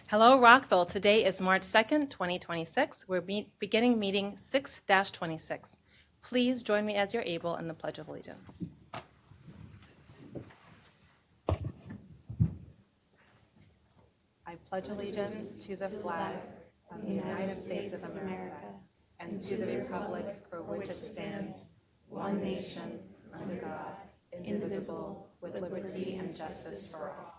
Hello, Rockville. Today is March 2nd, 2026. We're beginning meeting 6-26. Please join me as you're able in the Pledge of Allegiance. I pledge allegiance to the flag of the United States of America and to the republic for which it stands, one nation, under God, indivisible, with liberty and justice for all.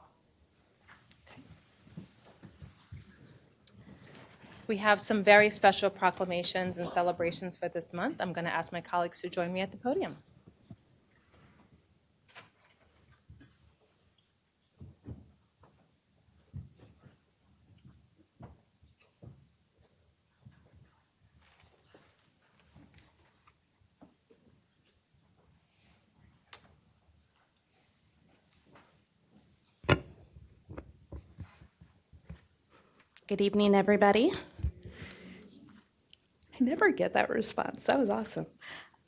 We have some very special proclamations and celebrations for this month. I'm going to ask my colleagues to join me at the podium. Good evening, everybody. I never get that response. That was awesome.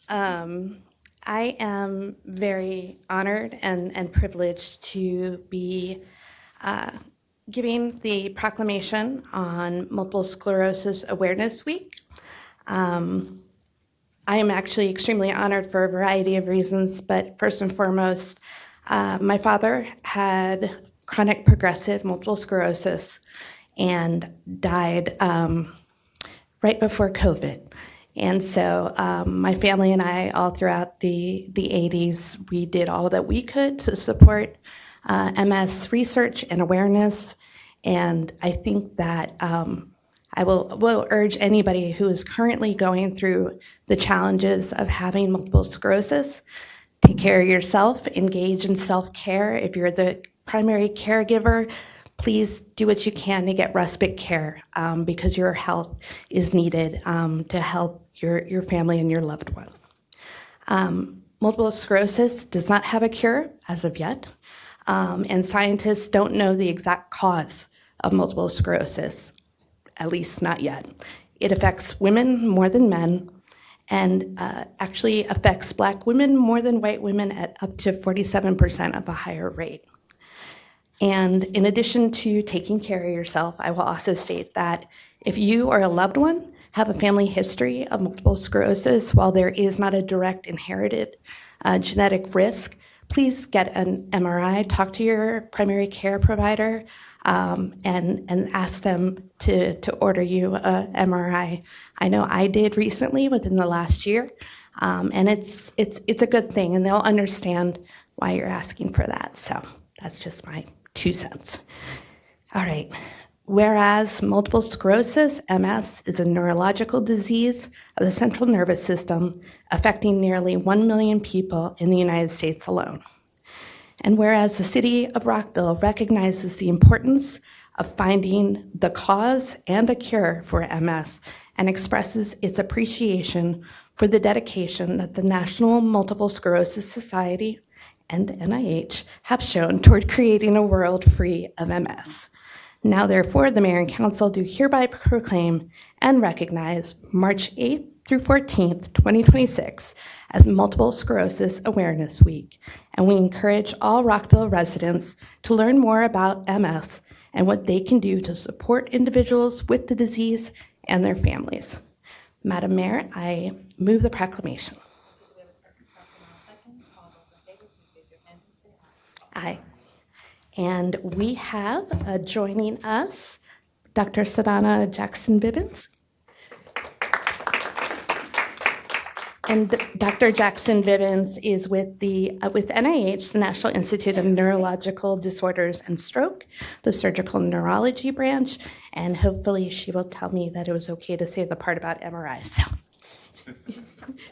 I am very honored and privileged to be giving the proclamation on Multiple Sclerosis Awareness Week. I am actually extremely honored for a variety of reasons, but first and foremost, my father had chronic progressive multiple sclerosis and died right before COVID. And so my family and I, all throughout the 80s, we did all that we could to support MS research and awareness. And I think that I will urge anybody who is currently going through the challenges of having multiple sclerosis, take care of yourself, engage in self-care. If you're the primary caregiver, please do what you can to get respite care because your health is needed to help your family and your loved one. Multiple sclerosis does not have a cure as of yet, and scientists don't know the exact cause of multiple sclerosis, at least not yet. It affects women more than men and actually affects Black women more than white women at up to 47% of a higher rate. And in addition to taking care of yourself, I will also state that if you or a loved one have a family history of multiple sclerosis, while there is not a direct inherited genetic risk, please get an MRI, talk to your primary care provider, and ask them to order you a MRI. I know I did recently within the last year, and it's a good thing, and they'll understand why you're asking for that. So that's just my 2 cents. All right. Whereas multiple sclerosis, MS, is a neurological disease of the central nervous system affecting nearly 1 million people in the United States alone. And whereas the city of Rockville recognizes the importance of finding the cause and a cure for MS and expresses its appreciation for the dedication that the National Multiple Sclerosis Society and NIH have shown toward creating a world free of MS. Now, therefore, the Mayor and Council do hereby proclaim and recognize March 8th through 14th, 2026 as Multiple Sclerosis Awareness Week, and we encourage all Rockville residents to learn more about MS and what they can do to support individuals with the disease and their families. Madam Mayor, I move the proclamation. Aye. And we have joining us Dr. Sadana Jackson-Bibbins. And Dr. Jackson-Bibbins is with NIH, the National Institute of Neurological Disorders and Stroke, the surgical neurology branch, and hopefully she will tell me that it was okay to say the part about MRIs. So.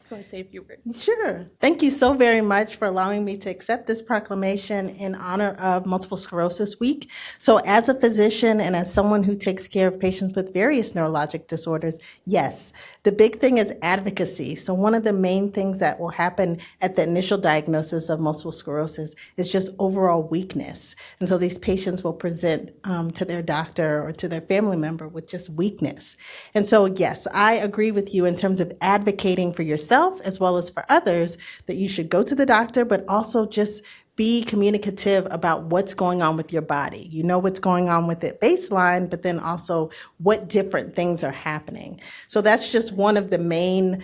Do I say a few words? Sure. Thank you so very much for allowing me to accept this proclamation in honor of Multiple Sclerosis Week. So as a physician and as someone who takes care of patients with various neurologic disorders, yes, the big thing is advocacy. So one of the main things that will happen at the initial diagnosis of multiple sclerosis is just overall weakness. And so these patients will present to their doctor or to their family member with just weakness. And so, yes, I agree with you in terms of advocating for yourself as well as for others that you should go to the doctor, but also just be communicative about what's going on with your body. You know what's going on with it baseline, but then also what different things are happening. So that's just one of the main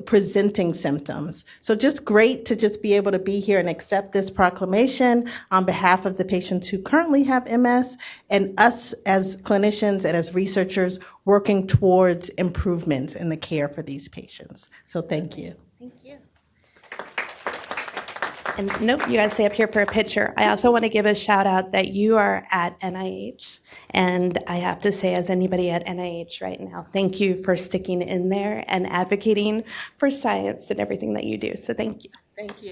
presenting symptoms. So just great to just be able to be here and accept this proclamation on behalf of the patients who currently have MS and us as clinicians and as researchers working towards improvements in the care for these patients. So thank you. Thank you. And nope, you guys stay up here for a picture. I also want to give a shout out that you are at NIH. And I have to say, as anybody at NIH right now, thank you for sticking in there and advocating for science and everything that you do. So thank you. Thank you.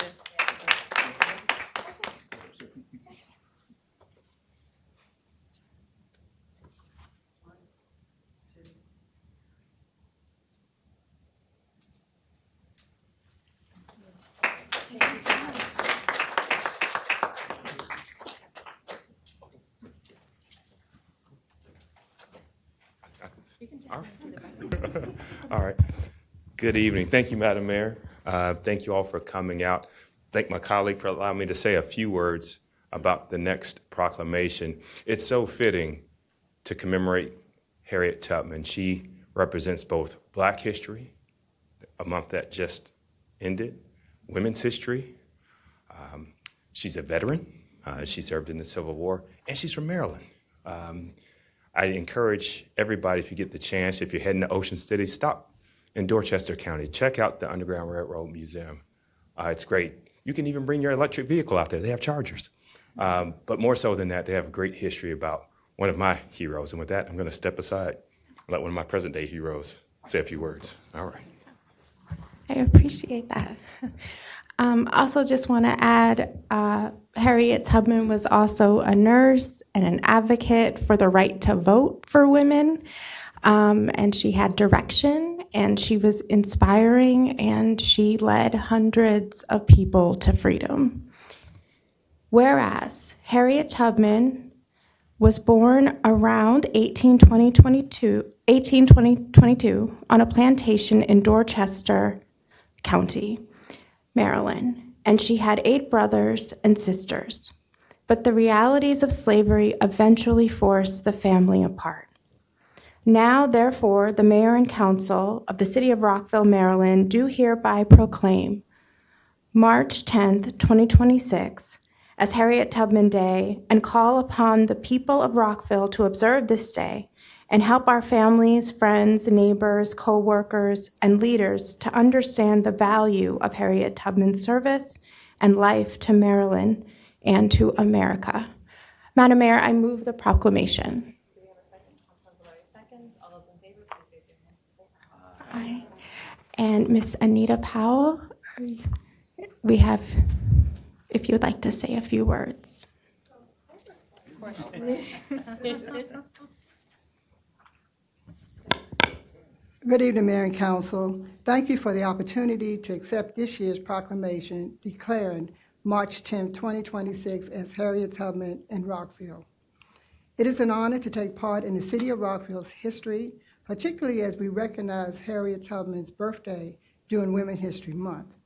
All right. Good evening. Thank you, Madam Mayor. Thank you all for coming out. Thank my colleague for allowing me to say a few words about the next proclamation. It's so fitting to commemorate Harriet Tubman. She represents both Black history, a month that just ended, women's history. She's a veteran. She served in the Civil War, and she's from Maryland. I encourage everybody, if you get the chance, if you're heading to Ocean City, stop in Dorchester County. Check out the Underground Railroad Museum. It's great. You can even bring your electric vehicle out there. They have chargers. But more so than that, they have a great history about one of my heroes. And with that, I'm going to step aside and let one of my present-day heroes say a few words. All right. I appreciate that. Also just want to add, Harriet Tubman was also a nurse and an advocate for the right to vote for women. And she had direction, and she was inspiring, and she led hundreds of people to freedom. Whereas Harriet Tubman was born around 1822 on a plantation in Dorchester County, Maryland, and she had 8 brothers and sisters. But the realities of slavery eventually forced the family apart. Now, therefore, the mayor and council of the city of Rockville, Maryland, do hereby proclaim March 10th, 2026, as Harriet Tubman Day, and call upon the people of Rockville to observe this day and help our families, friends, neighbors, co-workers, and leaders to understand the value of Harriet Tubman's service and life to Maryland and to America. Madam Mayor, I move the proclamation. Do we have a second? Councilmember seconds. All those in favor, please raise your hand and say Aye. And Ms. Anita Powell, we have, if you would like to say a few words. Good evening, Mayor and Council. Thank you for the opportunity to accept this year's proclamation declaring March 10, 2026 as Harriet Tubman in Rockville. It is an honor to take part in the City of Rockville's history, particularly as we recognize Harriet Tubman's birthday during Women's History Month.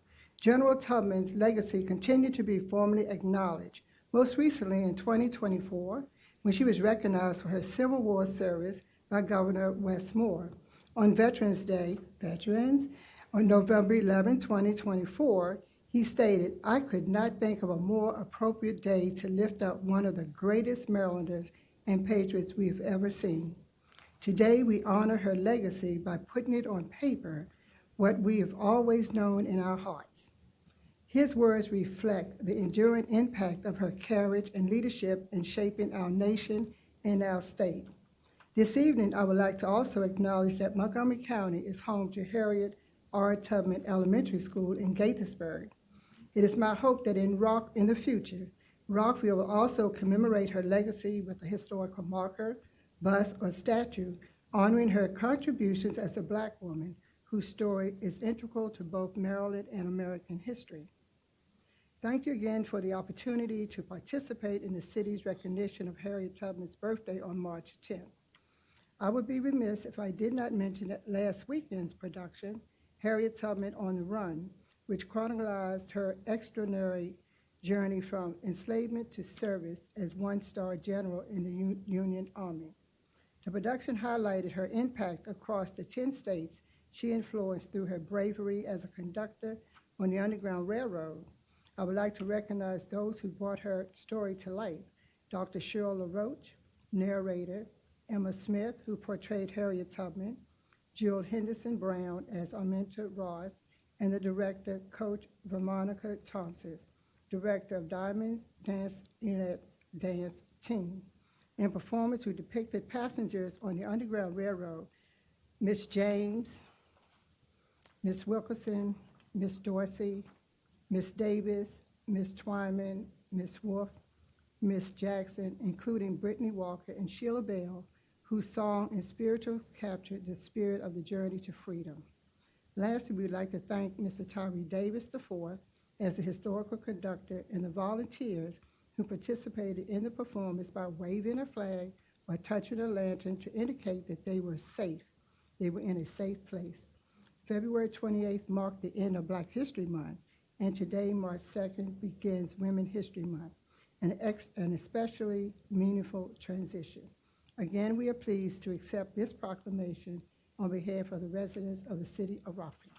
General Tubman's legacy continued to be formally acknowledged, most recently in 2024, when she was recognized for her Civil War service by Governor Wes Moore. On Veterans Day, on November 11, 2024, he stated, "I could not think of a more appropriate day to lift up one of the greatest Marylanders and patriots we have ever seen. Today, we honor her legacy by putting it on paper, what we have always known in our hearts." His words reflect the enduring impact of her courage and leadership in shaping our nation and our state. This evening, I would like to also acknowledge that Montgomery County is home to Harriet R. Tubman Elementary School in Gaithersburg. It is my hope that in the future, Rockville will also commemorate her legacy with a historical marker, bust, or statue honoring her contributions as a Black woman whose story is integral to both Maryland and American history. Thank you again for the opportunity to participate in the city's recognition of Harriet Tubman's birthday on March 10th. I would be remiss if I did not mention that last weekend's production, Harriet Tubman on the Run, which chronicled her extraordinary journey from enslavement to service as one-star general in the Union Army. The production highlighted her impact across the 10 states she influenced through her bravery as a conductor on the Underground Railroad. I would like to recognize those who brought her story to life: Dr. Cheryl LaRoche, narrator; Emma Smith, who portrayed Harriet Tubman; Jill Henderson Brown as Aminta Ross; and the director, Coach Veronica Thompson, director of Diamonds Dance Unit's dance team. And performers who depicted passengers on the Underground Railroad: Miss James, Miss Wilkerson, Miss Dorsey, Miss Davis, Miss Twyman, Miss Wolf, Miss Jackson, including Brittany Walker and Sheila Bell, whose song and spirituals captured the spirit of the journey to freedom. Lastly, we'd like to thank Mr. Tyree Davis IV as the historical conductor and the volunteers who participated in the performance by waving a flag or touching a lantern to indicate that they were safe. They were in a safe place. February 28th marked the end of Black History Month, and today, March 2nd, begins Women's History Month, an especially meaningful transition. Again, we are pleased to accept this proclamation on behalf of the residents of the city of Rockville.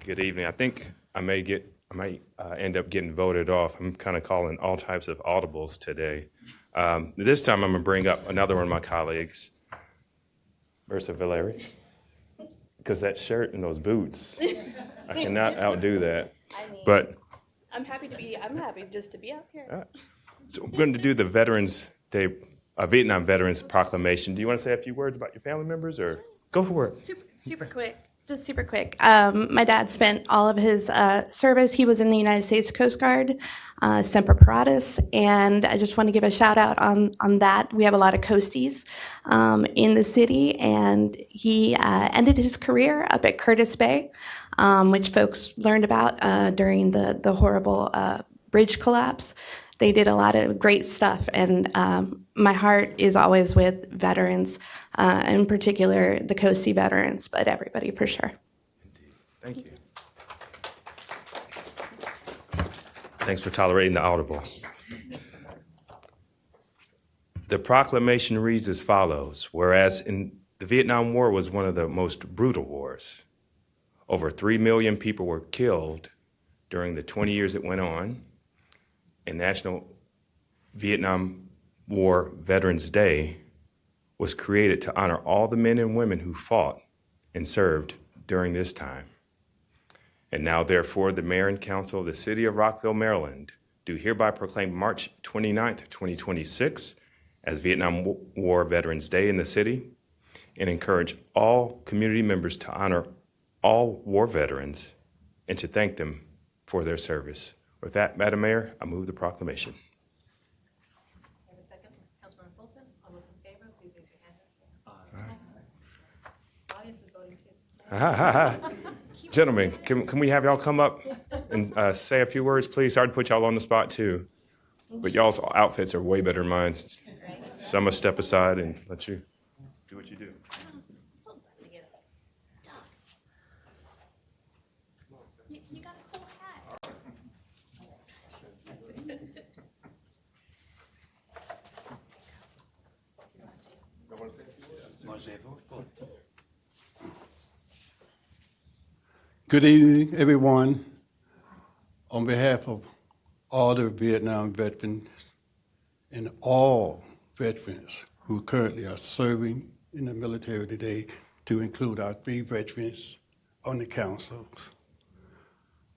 Good evening. I think I might end up getting voted off. I'm kind of calling all types of audibles today. This time I'm going to bring up another one of my colleagues, Versa Valeri, because that shirt and those boots, I cannot outdo that. But I'm happy just to be up here. so we're going to do the Veterans Day, Vietnam Veterans Proclamation. Do you want to say a few words about your family members, or go for it? Super quick. Just super quick. My dad spent all of his service. He was in the United States Coast Guard, Semper Paratus, and I just want to give a shout out on that. We have a lot of coasties in the city, and he ended his career up at Curtis Bay, which folks learned about during the horrible bridge collapse. They did a lot of great stuff, and my heart is always with veterans, in particular the coastie veterans, but everybody for sure. Thank you. Thanks for tolerating the audible. The proclamation reads as follows: whereas the Vietnam War was one of the most brutal wars. Over 3 million people were killed during the 20 years it went on, and National Vietnam War Veterans Day was created to honor all the men and women who fought and served during this time. And now, therefore, the Mayor and Council of the City of Rockville, Maryland, do hereby proclaim March 29th, 2026 as Vietnam War Veterans Day in the city, and encourage all community members to honor all war veterans and to thank them for their service. With that, Madam Mayor, I move the proclamation. Have a second? Councilmember Fulton, all those in favor, please raise your hand and say aye. Audience is voting too. Gentlemen, can we have y'all come up and say a few words, please? Sorry to put y'all on the spot, too. But y'all's outfits are way better than mine. So I'm going to step aside and let you do what you do. You got a cool hat. Good evening, everyone. On behalf of all the Vietnam veterans and all veterans who currently are serving in the military today, to include our 3 veterans on the council,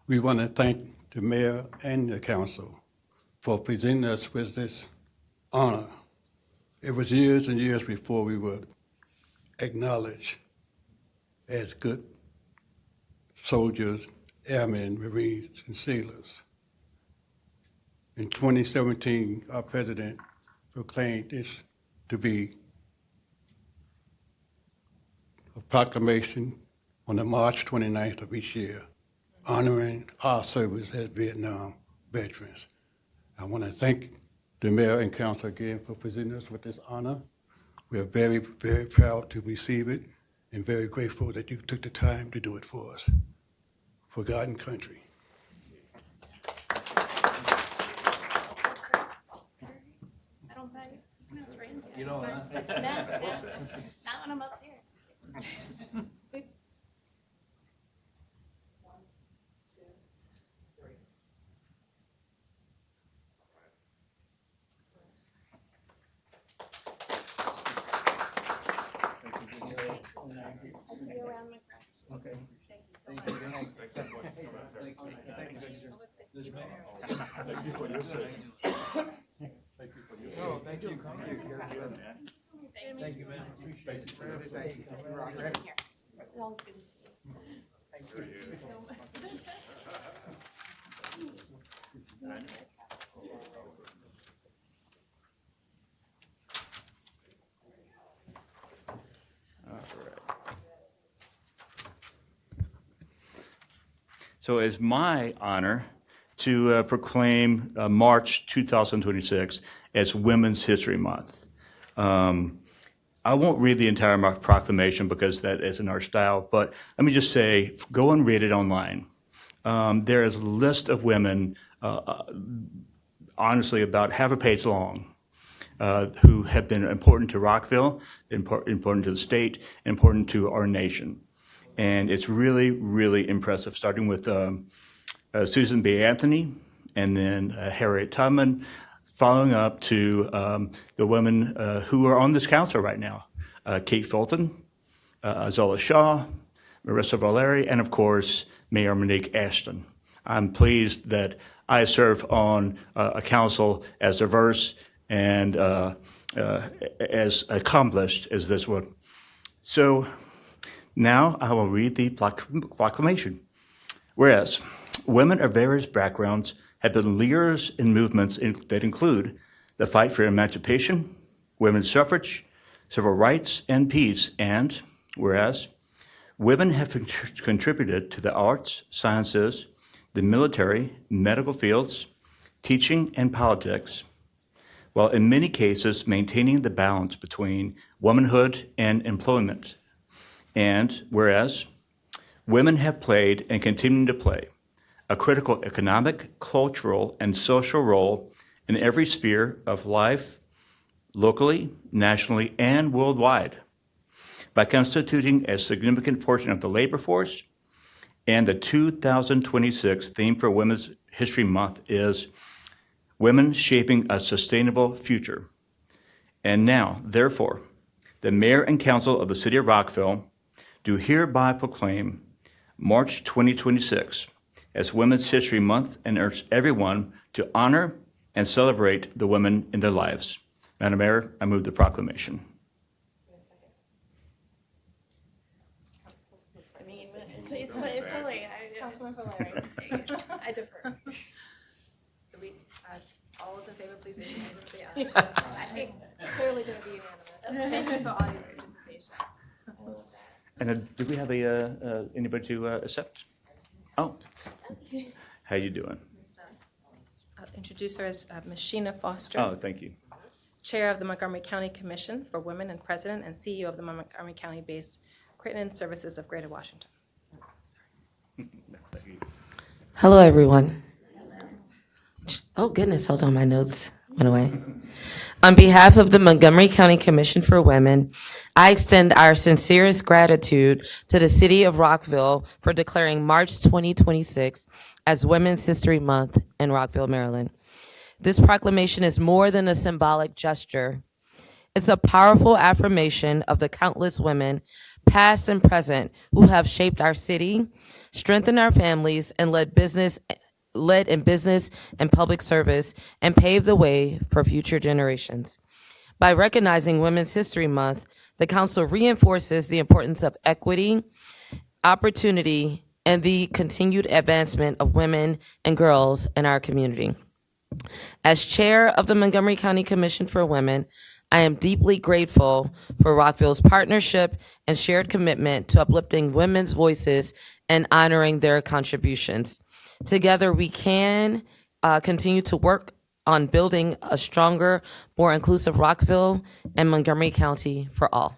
we want to thank the mayor and the council for presenting us with this honor. It was years and years before we were acknowledged as good soldiers, airmen, Marines, and sailors. In 2017, our president proclaimed this to be a proclamation on the March 29th of each year, honoring our service as Vietnam veterans. I want to thank the mayor and council again for presenting us with this honor. We are very, very proud to receive it and very grateful that you took the time to do it for us. For God and country. You don't want to? Not when I'm up there. Okay. Thank you, man. Appreciate it. So it's my honor to proclaim March 2026 as Women's History Month. I won't read the entire proclamation because that isn't our style, but let me just say, go and read it online. There is a list of women, honestly, about half a page long, who have been important to Rockville, important to the state, important to our nation. And it's really, really impressive, starting with Susan B. Anthony, and then Harriet Tubman, following up to the women who are on this council right now, Kate Fulton, Zola Shaw, Marissa Valeri, and of course, Mayor Monique Ashton. I'm pleased that I serve on a council as diverse and as accomplished as this one. So now I will read the proclamation. Whereas women of various backgrounds have been leaders in movements that include the fight for emancipation, women's suffrage, civil rights, and peace. And whereas women have contributed to the arts, sciences, the military, medical fields, teaching, and politics, while in many cases maintaining the balance between womanhood and employment. And whereas women have played and continue to play a critical economic, cultural, and social role in every sphere of life, locally, nationally, and worldwide, by constituting a significant portion of the labor force. And the 2026 theme for Women's History Month is Women Shaping a Sustainable Future. And now, therefore, the Mayor and Council of the City of Rockville do hereby proclaim March 2026 as Women's History Month and urge everyone to honor and celebrate the women in their lives. Madam Mayor, I move the proclamation. I mean, it's totally, I defer. So we, all those in favor, please raise your hand and say aye. Clearly going to be unanimous. Thank you for all your participation. And do we have anybody to accept? Oh, how you doing? I'll introduce her as Ms. Sheena Foster, Oh, thank you. Chair of the Montgomery County Commission for Women and President and CEO of the Montgomery County-based Crittenden Services of Greater Washington. Hello, everyone. Oh, goodness, hold on, my notes Went away. On behalf of the Montgomery County Commission for Women, I extend our sincerest gratitude to the City of Rockville for declaring March 2026 as Women's History Month in Rockville, Maryland. This proclamation is more than a symbolic gesture. It's a powerful affirmation of the countless women, past and present, who have shaped our city, strengthened our families, and led in business and public service, and paved the way for future generations. By recognizing Women's History Month, the Council reinforces the importance of equity, opportunity, and the continued advancement of women and girls in our community. As chair of the Montgomery County Commission for Women, I am deeply grateful for Rockville's partnership and shared commitment to uplifting women's voices and honoring their contributions. Together, we can continue to work on building a stronger, more inclusive Rockville and Montgomery County for all.